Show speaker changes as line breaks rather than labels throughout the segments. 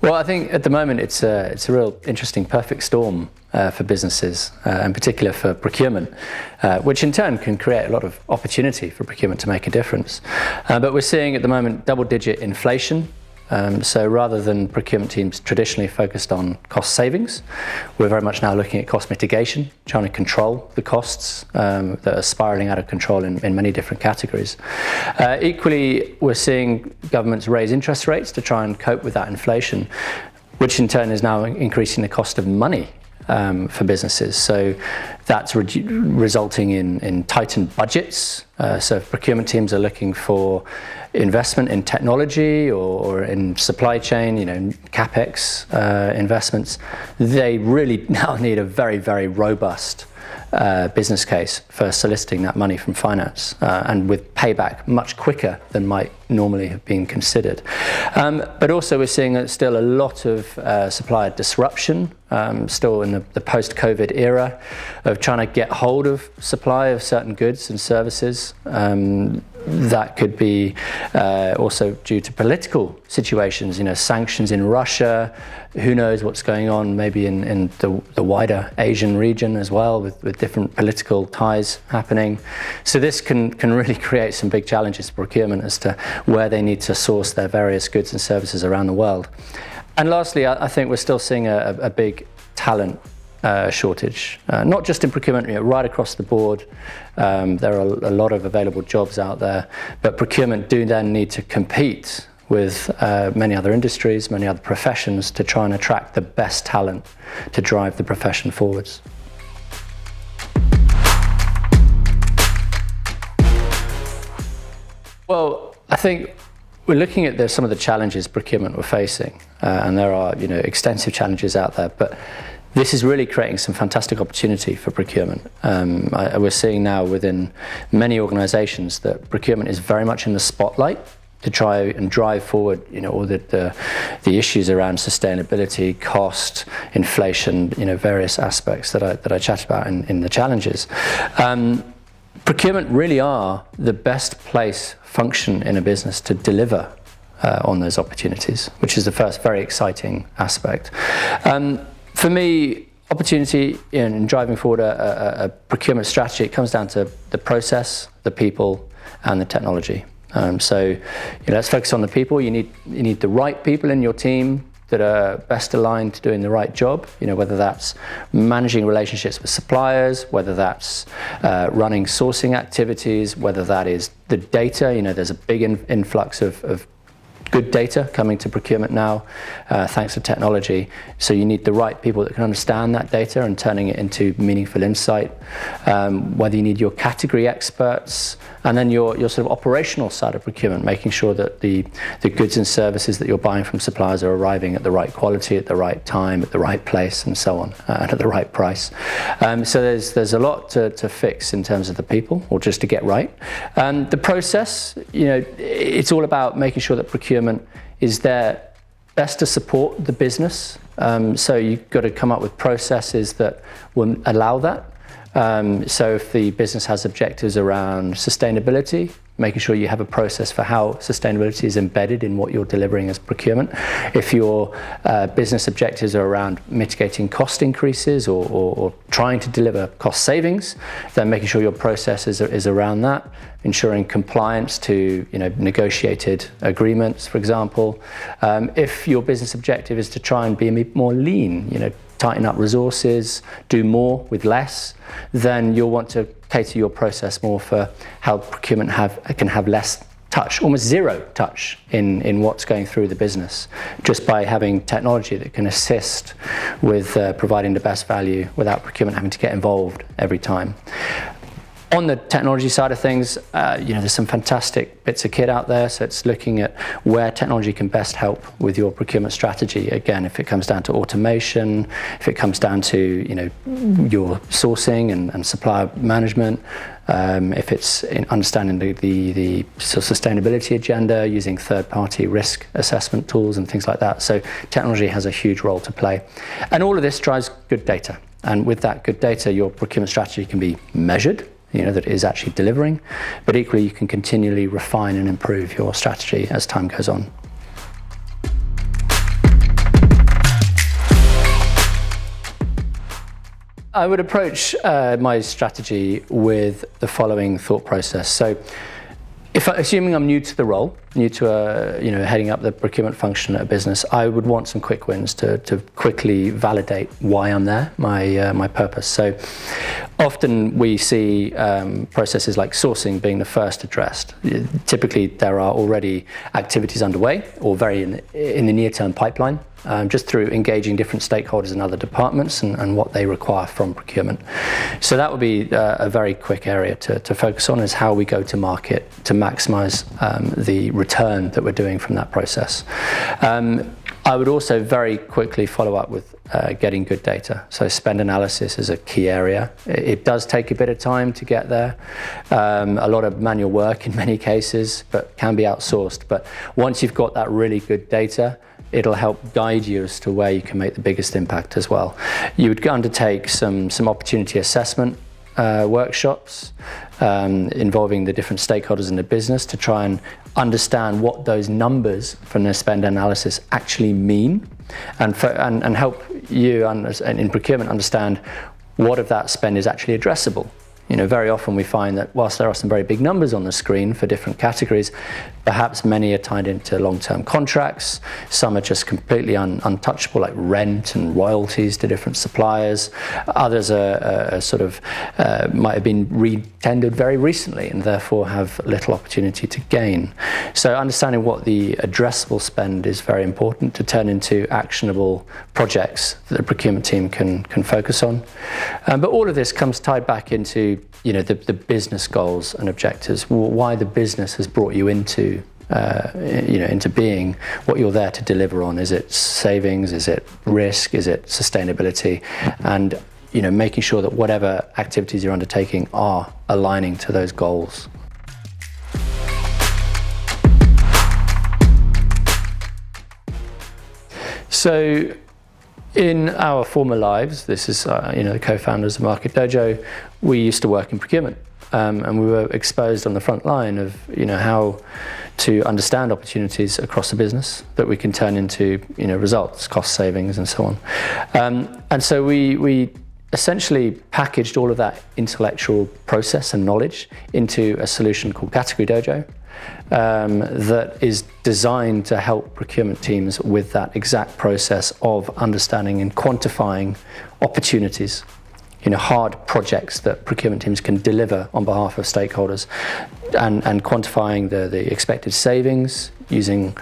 Well, I think at the moment it's a real interesting perfect storm for businesses, in particular for procurement, which in turn can create a lot of opportunity for procurement to make a difference. But we're seeing at the moment double-digit inflation. So rather than procurement teams traditionally focused on cost savings, we're very much now looking at cost mitigation, trying to control the costs that are spiraling out of control in many different categories. Equally, we're seeing governments raise interest rates to try and cope with that inflation, which in turn is now increasing the cost of money for businesses. So that's resulting in tightened budgets. So if procurement teams are looking for investment in technology or in supply chain, CapEx investments, they really now need a very, very robust business case for soliciting that money from finance, and with payback much quicker than might normally have been considered. But also we're seeing still a lot of supplier disruption, still in the post-COVID era of trying to get hold of supply of certain goods and services. That could be also due to political situations, sanctions in Russia. Who knows what's going on maybe in the wider Asian region as well, with different political ties happening. So this can really create some big challenges for procurement as to where they need to source their various goods and services around the world. And lastly, I think we're still seeing a big talent shortage, not just in procurement, right across the board. There are a lot of available jobs out there, but procurement do then need to compete with many other industries, many other professions to try and attract the best talent to drive the profession forwards. Well, I think we're looking at some of the challenges procurement we're facing, and there are extensive challenges out there, but this is really creating some fantastic opportunity for procurement. We're seeing now within many organizations that procurement is very much in the spotlight to try and drive forward, all the issues around sustainability, cost, inflation, various aspects that I chat about in the challenges. Procurement really are the best place function in a business to deliver on those opportunities, which is the first very exciting aspect. For me, opportunity in driving forward a procurement strategy, it comes down to the process, the people, and the technology. So let's focus on the people. You need the right people in your team that are best aligned to doing the right job, whether that's managing relationships with suppliers, whether that's running sourcing activities, whether that is the data. There's a big influx of good data coming to procurement now, thanks to technology. So you need the right people that can understand that data and turning it into meaningful insight. Whether you need your category experts, and then your sort of operational side of procurement, making sure that the goods and services that you're buying from suppliers are arriving at the right quality, at the right time, at the right place, and so on, and at the right price. So there's a lot to fix in terms of the people, or just to get right. The process, it's all about making sure that procurement is there best to support the business. So you've got to come up with processes that will allow that. So if the business has objectives around sustainability, making sure you have a process for how sustainability is embedded in what you're delivering as procurement. If your business objectives are around mitigating cost increases or trying to deliver cost savings, then making sure your process is around that, ensuring compliance to negotiated agreements, for example. If your business objective is to try and be more lean, tighten up resources, do more with less, then you'll want to cater your process more for how procurement can have less touch, almost zero touch in what's going through the business, just by having technology that can assist with providing the best value without procurement having to get involved every time. On the technology side of things, there's some fantastic bits of kit out there. So it's looking at where technology can best help with your procurement strategy. Again, if it comes down to automation, if it comes down to your sourcing and supplier management, if it's in understanding the sort of sustainability agenda, using third-party risk assessment tools and things like that. So technology has a huge role to play. And all of this drives good data. And with that good data, your procurement strategy can be measured, that it is actually delivering, but equally you can continually refine and improve your strategy as time goes on. I would approach my strategy with the following thought process. So, assuming I'm new to the role, new to heading up the procurement function at a business, I would want some quick wins to quickly validate why I'm there, my purpose. So often we see processes like sourcing being the first addressed. Typically there are already activities underway or very in the near-term pipeline, just through engaging different stakeholders in other departments and what they require from procurement. So that would be a very quick area to focus on, is how we go to market to maximize the return that we're doing from that process. I would also very quickly follow up with getting good data. So spend analysis is a key area. It does take a bit of time to get there. A lot of manual work in many cases, but can be outsourced. But once you've got that really good data, it'll help guide you as to where you can make the biggest impact as well. You would undertake some opportunity assessment workshops involving the different stakeholders in the business to try and understand what those numbers from their spend analysis actually mean, and help you in procurement understand what of that spend is actually addressable. Very often we find that whilst there are some very big numbers on the screen for different categories, perhaps many are tied into long-term contracts. Some are just completely untouchable, like rent and royalties to different suppliers. Others are might have been re-tendered very recently and therefore have little opportunity to gain. So understanding what the addressable spend is very important to turn into actionable projects that the procurement team can focus on. But all of this comes tied back into the business goals and objectives, why the business has brought you into being, what you're there to deliver on. Is it savings? Is it risk? Is it sustainability? And making sure that whatever activities you're undertaking are aligning to those goals. So in our former lives, this is the co-founders of Market Dojo, we used to work in procurement, and we were exposed on the front line of how to understand opportunities across the business that we can turn into results, cost savings, and so on. And so we essentially packaged all of that intellectual process and knowledge into a solution called Category Dojo. That is designed to help procurement teams with that exact process of understanding and quantifying opportunities, hard projects that procurement teams can deliver on behalf of stakeholders, and quantifying the expected savings using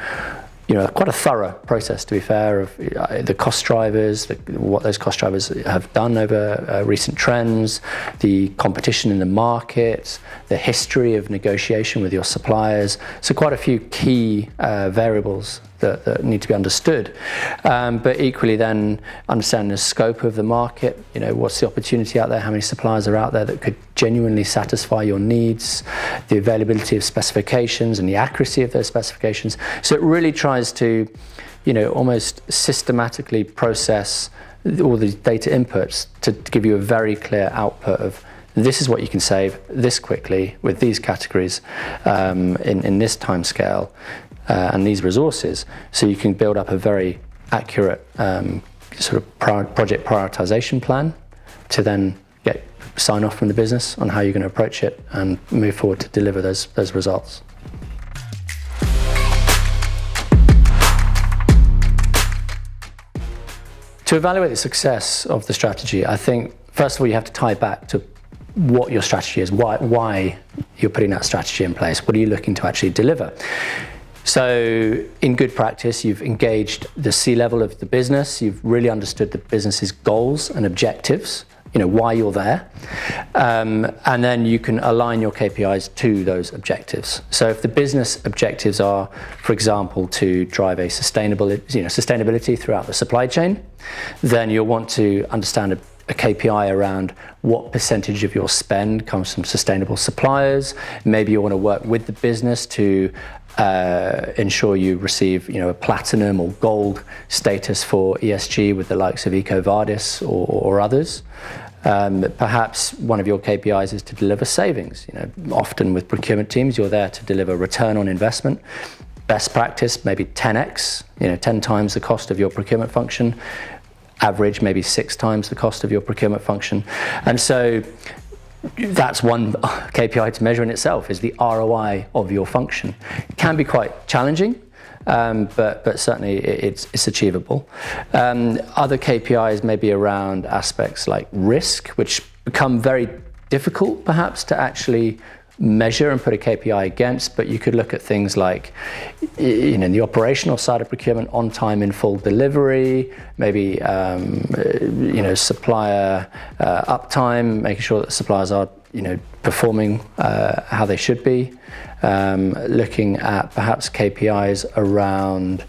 quite a thorough process, to be fair, of the cost drivers, what those cost drivers have done over recent trends, the competition in the market, the history of negotiation with your suppliers. So quite a few key variables that need to be understood. But equally then understanding the scope of the market, what's the opportunity out there, how many suppliers are out there that could genuinely satisfy your needs, the availability of specifications and the accuracy of those specifications. So it really tries to, almost systematically process all these data inputs to give you a very clear output of this is what you can save this quickly with these categories in this time scale. And these resources, so you can build up a very accurate project prioritization plan to then get sign off from the business on how you're going to approach it and move forward to deliver those results. To evaluate the success of the strategy, I think first of all you have to tie back to what your strategy is, why you're putting that strategy in place. What are you looking to actually deliver? So in good practice, you've engaged the C-level of the business, you've really understood the business's goals and objectives, why you're there, and then you can align your KPIs to those objectives. So if the business objectives are, for example, to drive a sustainability throughout the supply chain, then you'll want to understand a KPI around what percentage of your spend comes from sustainable suppliers. Maybe you want to work with the business to ensure you receive, a platinum or gold status for ESG with the likes of EcoVadis or others. Perhaps one of your KPIs is to deliver savings. Often with procurement teams, you're there to deliver return on investment. Best practice, maybe 10x, 10 times the cost of your procurement function. average maybe 6 times the cost of your procurement function. And so that's one KPI to measure in itself, is the ROI of your function. It can be quite challenging, but certainly it's achievable. Other KPIs may be around aspects like risk, which become very difficult perhaps to actually measure and put a KPI against, but you could look at things like, the operational side of procurement, on time in full delivery, maybe supplier uptime, making sure that suppliers are performing how they should be. Looking at perhaps KPIs around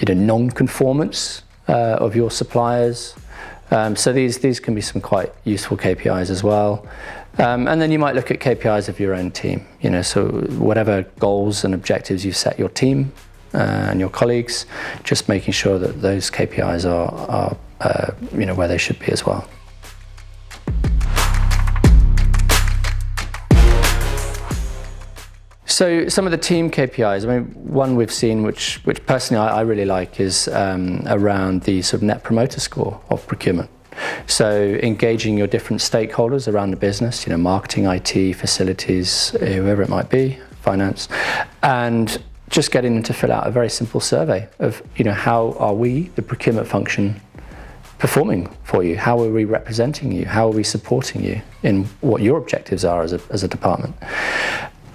non-conformance of your suppliers. So these can be some quite useful KPIs as well. And then you might look at KPIs of your own team, so whatever goals and objectives you set your team and your colleagues, just making sure that those KPIs are where they should be as well. So some of the team KPIs, one we've seen, which personally I really like, is around the sort of net promoter score of procurement. So engaging your different stakeholders around the business, marketing, IT, facilities, whoever it might be, finance, and just getting them to fill out a very simple survey of, how are we, the procurement function, performing for you? How are we representing you? How are we supporting you in what your objectives are as a department?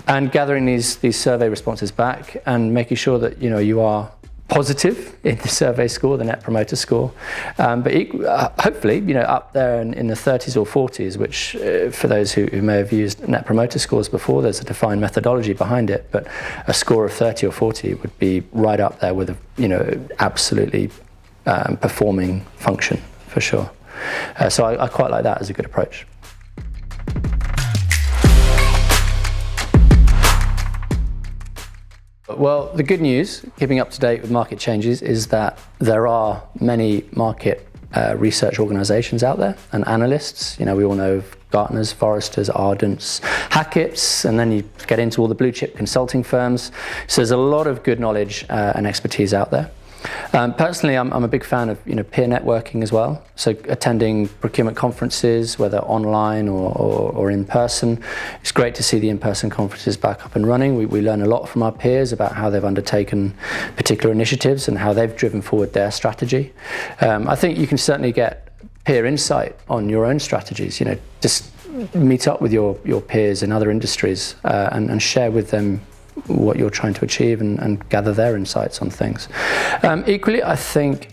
And gathering these survey responses back and making sure that, you are positive in the survey score, the net promoter score, but hopefully, up there in the 30s or 40s, which for those who may have used net promoter scores before, there's a defined methodology behind it, but a score of 30 or 40 would be right up there with absolutely performing function for sure. So I quite like that as a good approach. Well, the good news, keeping up to date with market changes, is that there are many market research organizations out there and analysts. We all know of Gartner's, Forrester's, Ardent's, Hackett's, and then you get into all the blue chip consulting firms. So there's a lot of good knowledge and expertise out there. Personally, I'm a big fan of peer networking as well. So attending procurement conferences, whether online or in person. It's great to see the in-person conferences back up and running. We learn a lot from our peers about how they've undertaken particular initiatives and how they've driven forward their strategy. I think you can certainly get peer insight on your own strategies. Just meet up with your peers in other industries and share with them what you're trying to achieve and gather their insights on things. Equally, I think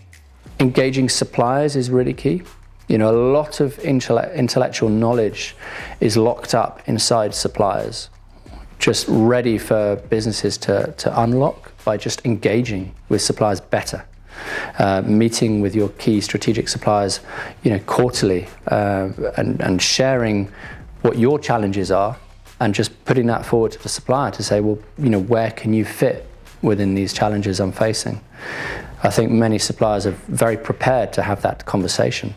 engaging suppliers is really key. A lot of intellectual knowledge is locked up inside suppliers, just ready for businesses to unlock by just engaging with suppliers better. Meeting with your key strategic suppliers, quarterly, and sharing what your challenges are, and just putting that forward to the supplier to say, well, where can you fit within these challenges I'm facing? I think many suppliers are very prepared to have that conversation.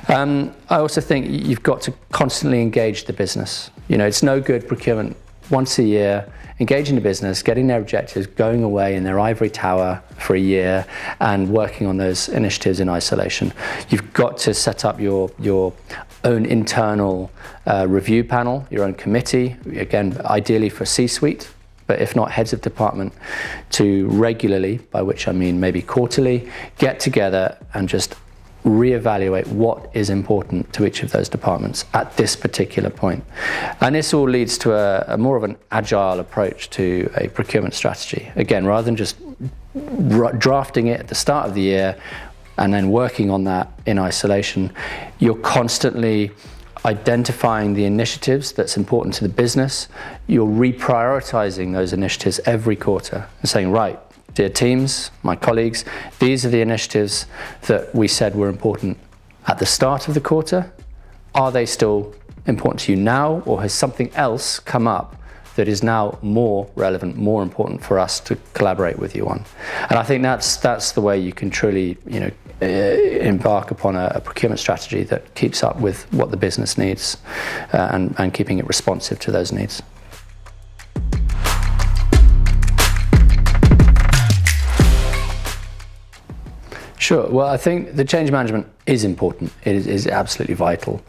I also think you've got to constantly engage the business. It's no good procurement once a year, engaging the business, getting their objectives, going away in their ivory tower for a year and working on those initiatives in isolation. You've got to set up your own internal review panel, your own committee, again, ideally for C-suite, but if not heads of department, to regularly, by which I mean maybe quarterly, get together and just reevaluate what is important to each of those departments at this particular point. And this all leads to a more of an agile approach to a procurement strategy. Again, rather than just drafting it at the start of the year and then working on that in isolation, you're constantly identifying the initiatives that's important to the business. You're reprioritizing those initiatives every quarter and saying, right, dear teams, my colleagues, these are the initiatives that we said were important at the start of the quarter. Are they still important to you now, or has something else come up that is now more relevant, more important for us to collaborate with you on? And I think that's the way you can truly, embark upon a procurement strategy that keeps up with what the business needs and keeping it responsive to those needs. Sure. Well, I think the change management is important. It is absolutely vital.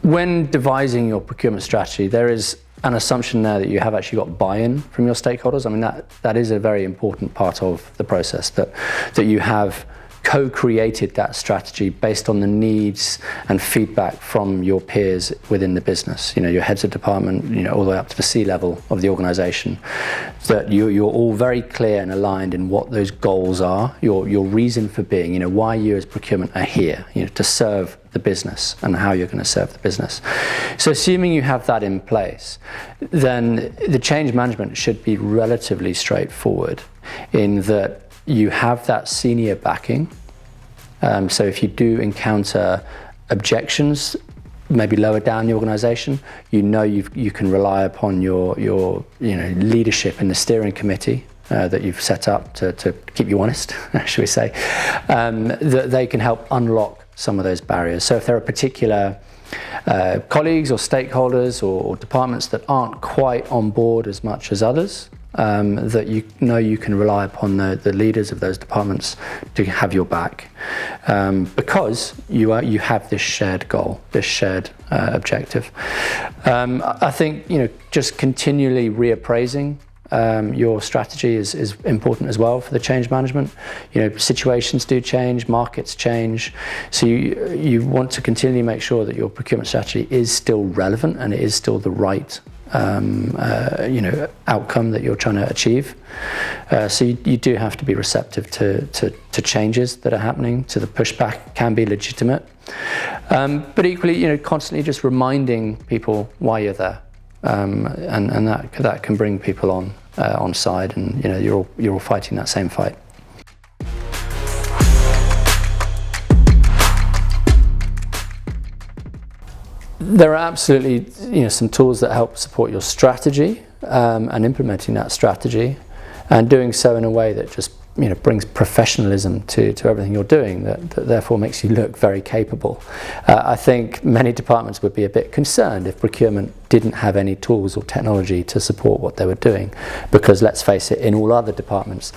When devising your procurement strategy, there is an assumption there that you have actually got buy-in from your stakeholders. I mean, that is a very important part of the process, that you have co-created that strategy based on the needs and feedback from your peers within the business, your heads of department, all the way up to the C-level of the organization, that you're all very clear and aligned in what those goals are, your reason for being, why you as procurement are here, to serve the business and how you're going to serve the business. So assuming you have that in place, then the change management should be relatively straightforward in that you have that senior backing. So if you do encounter objections, maybe lower down the organisation, you can rely upon your leadership in the steering committee that you've set up to keep you honest, shall we say, that they can help unlock some of those barriers. So if there are particular colleagues or stakeholders or departments that aren't quite on board as much as others, that you can rely upon the leaders of those departments to have your back, because you have this shared goal, this shared objective. I think just continually reappraising your strategy is important as well for the change management. Situations do change, markets change, so you want to continually make sure that your procurement strategy is still relevant and it is still the right outcome that you're trying to achieve. So you do have to be receptive to changes that are happening. So the pushback can be legitimate, but equally, constantly just reminding people why you're there, and that can bring people on side, and you're all fighting that same fight. There are absolutely some tools that help support your strategy and implementing that strategy, and doing so in a way that just brings professionalism to everything you're doing, that therefore makes you look very capable. I think many departments would be a bit concerned if procurement didn't have any tools or technology to support what they were doing, because let's face it, in all other departments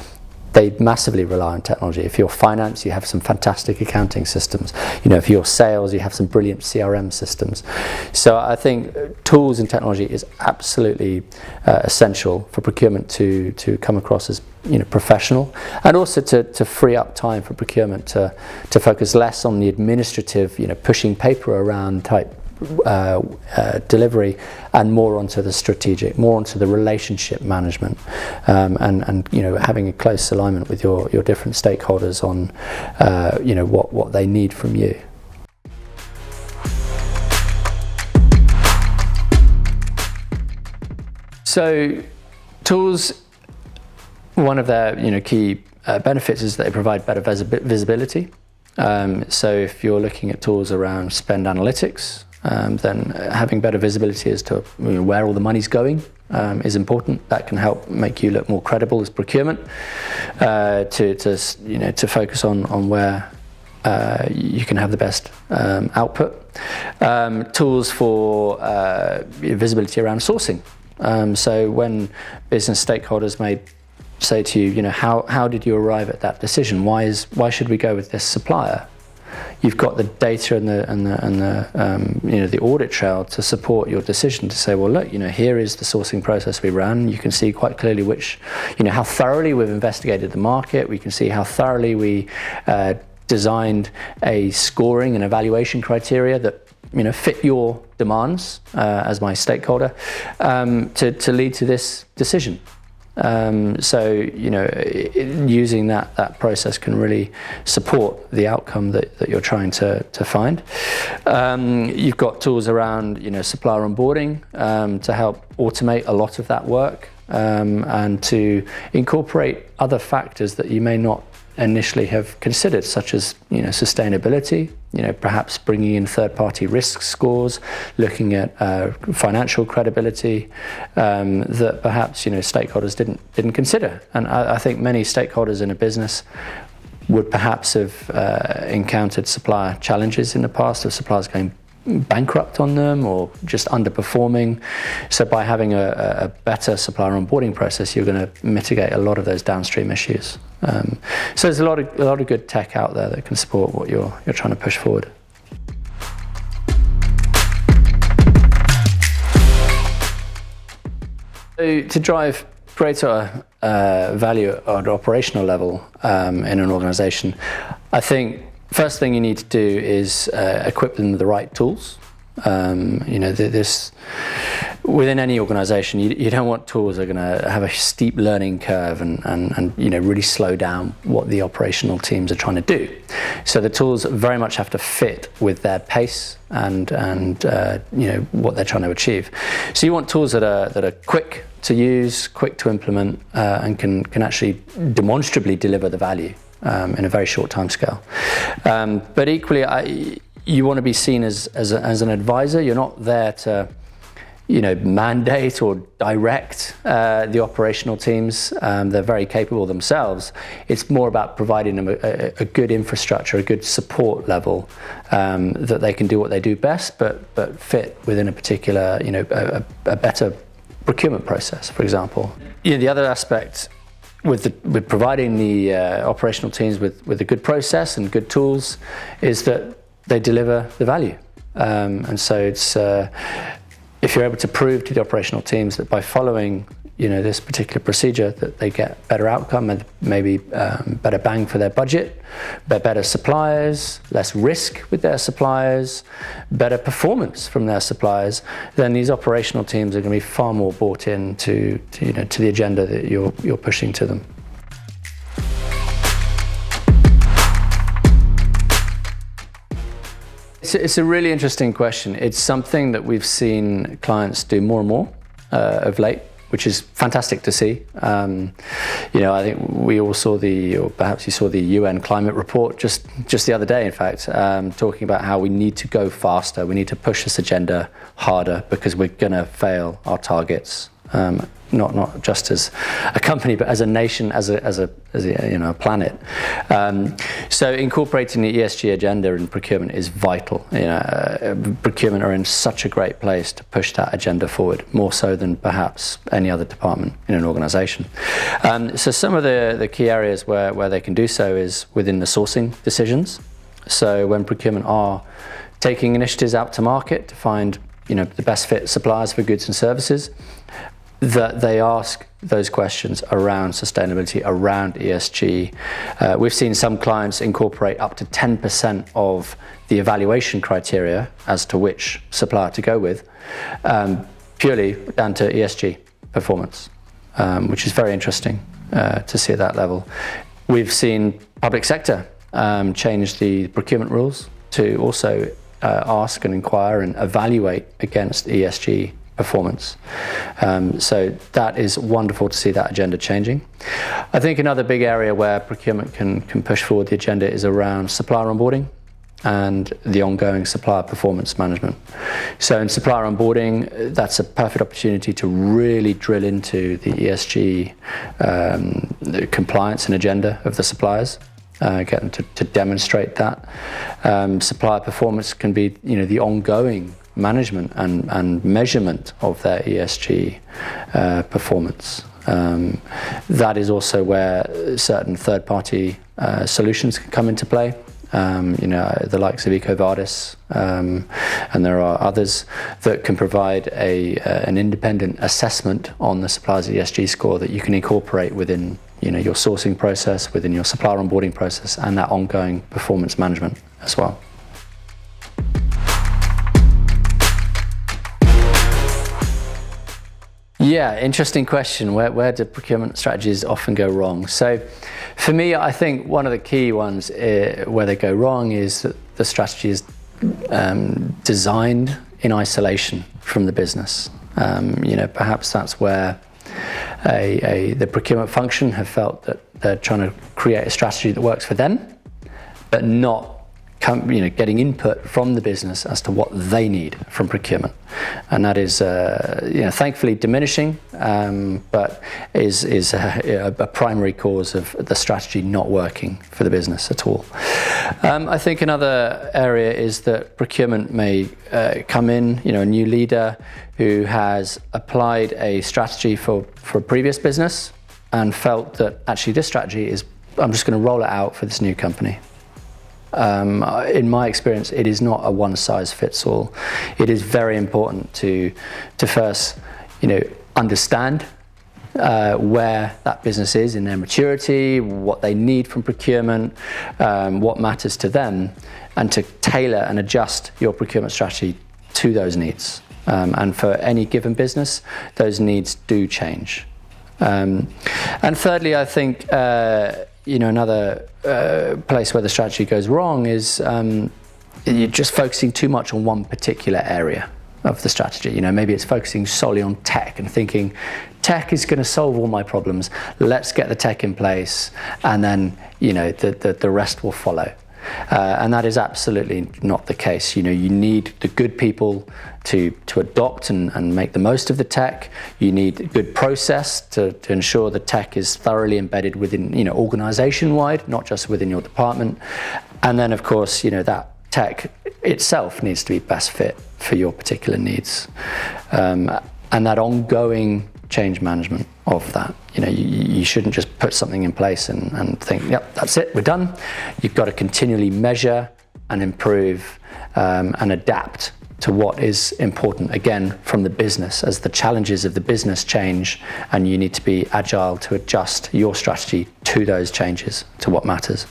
they massively rely on technology. If you're finance, you have some fantastic accounting systems. If you're sales, you have some brilliant CRM systems. So I think tools and technology is absolutely essential for procurement to come across as professional, and also to free up time for procurement to focus less on the administrative, pushing paper around type delivery, and more onto the strategic, more onto the relationship management, and having a close alignment with your different stakeholders on what they need from you. So tools, one of their key benefits is that they provide better visibility. So if you're looking at tools around spend analytics, then having better visibility as to where all the money's going is important. That can help make you look more credible as procurement, to focus on where you can have the best output. Tools for visibility around sourcing. So when business stakeholders may say to you, how did you arrive at that decision? Why should we go with this supplier? You've got the data and the audit trail to support your decision, to say, well, look, here is the sourcing process we ran. You can see quite clearly how thoroughly we've investigated the market. We can see how thoroughly we designed a scoring and evaluation criteria that fit your demands as my stakeholder, to lead to this decision. Using that process can really support the outcome that you're trying to find. You've got tools around supplier onboarding to help automate a lot of that work, and to incorporate other factors that you may not initially have considered, such as sustainability, perhaps bringing in third-party risk scores, looking at financial credibility, that perhaps stakeholders didn't consider. And I think many stakeholders in a business would perhaps have encountered supplier challenges in the past, of suppliers going bankrupt on them or just underperforming. So by having a better supplier onboarding process, you're going to mitigate a lot of those downstream issues. So there's a lot of good tech out there that can support what you're trying to push forward. So to drive greater value at an operational level in an organization, I think first thing you need to do is equip them with the right tools. This within any organization, you don't want tools that are going to have a steep learning curve and really slow down what the operational teams are trying to do. So the tools very much have to fit with their pace and what they're trying to achieve. So you want tools that are quick to use, quick to implement, and can actually demonstrably deliver the value in a very short time scale. But equally, you want to be seen as an advisor. You're not there to mandate or direct the operational teams. They're very capable themselves. It's more about providing them a good infrastructure, a good support level that they can do what they do best, but fit within a particular, a better procurement process, for example. The other aspect with providing the operational teams with a good process and good tools is that they deliver the value. And so it's if you're able to prove to the operational teams that by following this particular procedure that they get better outcome and maybe better bang for their budget, better suppliers, less risk with their suppliers, better performance from their suppliers, then these operational teams are going to be far more bought in to the agenda that you're pushing to them. It's a really interesting question. It's something that we've seen clients do more and more of late, which is fantastic to see. I think we all saw or perhaps you saw the UN climate report just the other day, in fact, talking about how we need to go faster. We need to push this agenda harder because we're going to fail our targets. Not just as a company, but as a nation, as a planet. So incorporating the ESG agenda in procurement is vital. Procurement are in such a great place to push that agenda forward, more so than perhaps any other department in an organisation. So some of the key areas where they can do so is within the sourcing decisions. So when procurement are taking initiatives out to market to find the best fit suppliers for goods and services, that they ask those questions around sustainability, around ESG. We've seen some clients incorporate up to 10% of the evaluation criteria as to which supplier to go with, purely down to ESG performance, which is very interesting to see at that level. We've seen public sector change the procurement rules to also ask and inquire and evaluate against ESG performance. So that is wonderful to see that agenda changing. I think another big area where procurement can push forward the agenda is around supplier onboarding and the ongoing supplier performance management. So in supplier onboarding, that's a perfect opportunity to really drill into the ESG compliance and agenda of the suppliers. Get them to demonstrate that. Supplier performance can be, the ongoing management and measurement of their ESG performance. That is also where certain third-party solutions can come into play. The likes of EcoVadis, and there are others that can provide an independent assessment on the supplier's ESG score that you can incorporate within your sourcing process, within your supplier onboarding process, and that ongoing performance management as well. Yeah, interesting question. Where do procurement strategies often go wrong? So for me, I think one of the key ones where they go wrong is that the strategy is designed in isolation from the business. Perhaps that's where the procurement function have felt that they're trying to create a strategy that works for them, but not getting input from the business as to what they need from procurement, and that is thankfully diminishing, but is a primary cause of the strategy not working for the business at all. I think another area is that procurement may come in, a new leader who has applied a strategy for a previous business and felt that actually this strategy I'm just going to roll it out for this new company. In my experience, it is not a one-size-fits-all. It is very important to first, understand where that business is in their maturity, what they need from procurement, what matters to them, and to tailor and adjust your procurement strategy to those needs. And for any given business, those needs do change. And thirdly, I think another place where the strategy goes wrong is you're just focusing too much on one particular area of the strategy. Maybe it's focusing solely on tech and thinking tech is going to solve all my problems. Let's get the tech in place, and then the rest will follow. And that is absolutely not the case. You need the good people to adopt and make the most of the tech. You need good process to ensure the tech is thoroughly embedded within, organization-wide, not just within your department. And then, of course, that tech itself needs to be best fit for your particular needs. And that ongoing change management of that. You shouldn't just put something in place and think, yep, that's it, we're done. You've got to continually measure and improve and adapt to what is important, again, from the business, as the challenges of the business change, and you need to be agile to adjust your strategy to those changes, to what matters.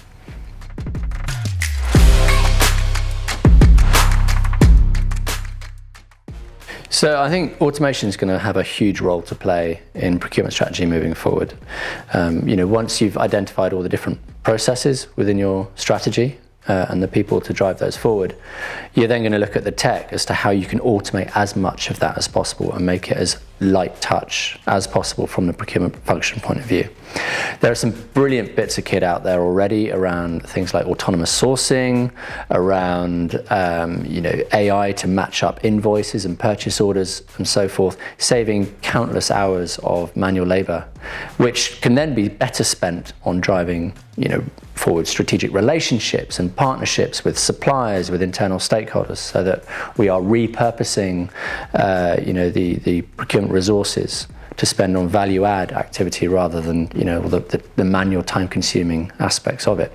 So I think automation is going to have a huge role to play in procurement strategy moving forward. Once you've identified all the different processes within your strategy and the people to drive those forward, you're then going to look at the tech as to how you can automate as much of that as possible and make it as light touch as possible from the procurement function point of view. There are some brilliant bits of kit out there already around things like autonomous sourcing, around AI to match up invoices and purchase orders and so forth, saving countless hours of manual labor, which can then be better spent on driving forward strategic relationships and partnerships with suppliers, with internal stakeholders, so that we are repurposing the procurement resources to spend on value add activity rather than the manual time consuming aspects of it.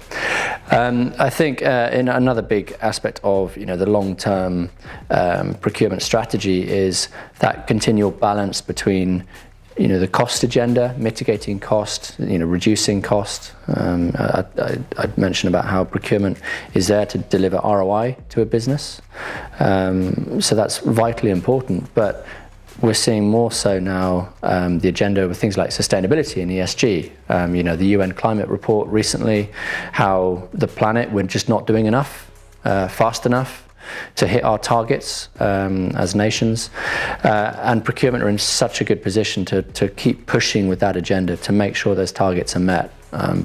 I think in another big aspect of the long term procurement strategy is that continual balance between the cost agenda, mitigating cost, reducing cost. I'd mentioned about how procurement is there to deliver ROI to a business. So that's vitally important, but we're seeing more so now the agenda with things like sustainability and ESG. The UN climate report recently, how the planet, we're just not doing enough, fast enough to hit our targets as nations, and procurement are in such a good position to keep pushing with that agenda to make sure those targets are met,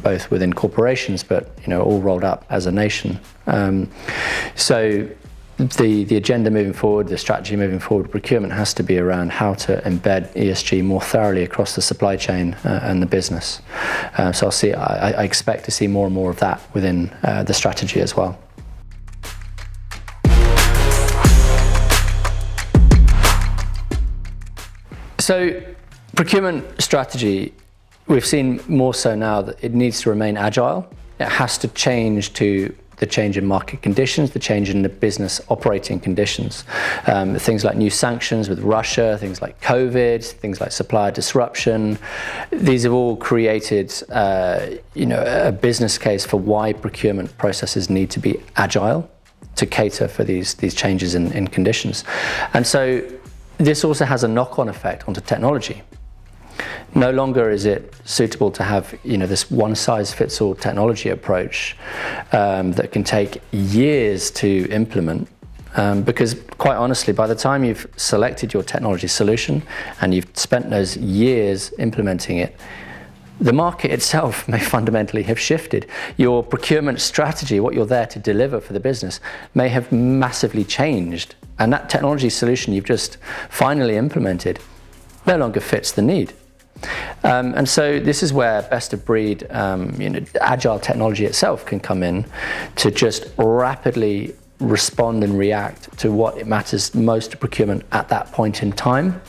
both within corporations but all rolled up as a nation. So the agenda moving forward, the strategy moving forward, procurement has to be around how to embed ESG more thoroughly across the supply chain and the business. So I expect to see more and more of that within the strategy as well. So procurement strategy, we've seen more so now that it needs to remain agile. It has to change to the change in market conditions, the change in the business operating conditions. Things like new sanctions with Russia, things like COVID, things like supplier disruption. These have all created a business case for why procurement processes need to be agile to cater for these changes in conditions. And so this also has a knock-on effect onto technology. No longer is it suitable to have this one-size-fits-all technology approach that can take years to implement, because quite honestly, by the time you've selected your technology solution and you've spent those years implementing it, the market itself may fundamentally have shifted. Your procurement strategy, what you're there to deliver for the business, may have massively changed. And that technology solution you've just finally implemented no longer fits the need. And so this is where best of breed, agile technology itself can come in to just rapidly respond and react to what matters most to procurement at that point in time.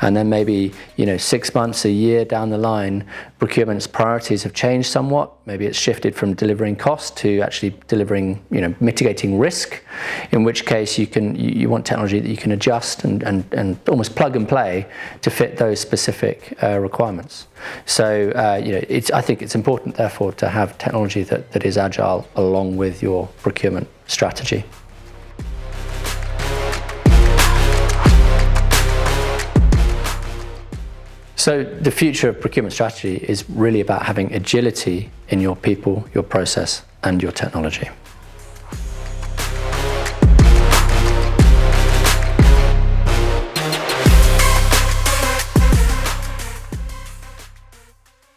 And then maybe 6 months, a year down the line, procurement's priorities have changed somewhat. Maybe it's shifted from delivering cost to actually delivering, mitigating risk. In which case you want technology that you can adjust and almost plug and play to fit those specific requirements. So I think it's important, therefore, to have technology that is agile along with your procurement strategy. So the future of procurement strategy is really about having agility in your people, your process, and your technology.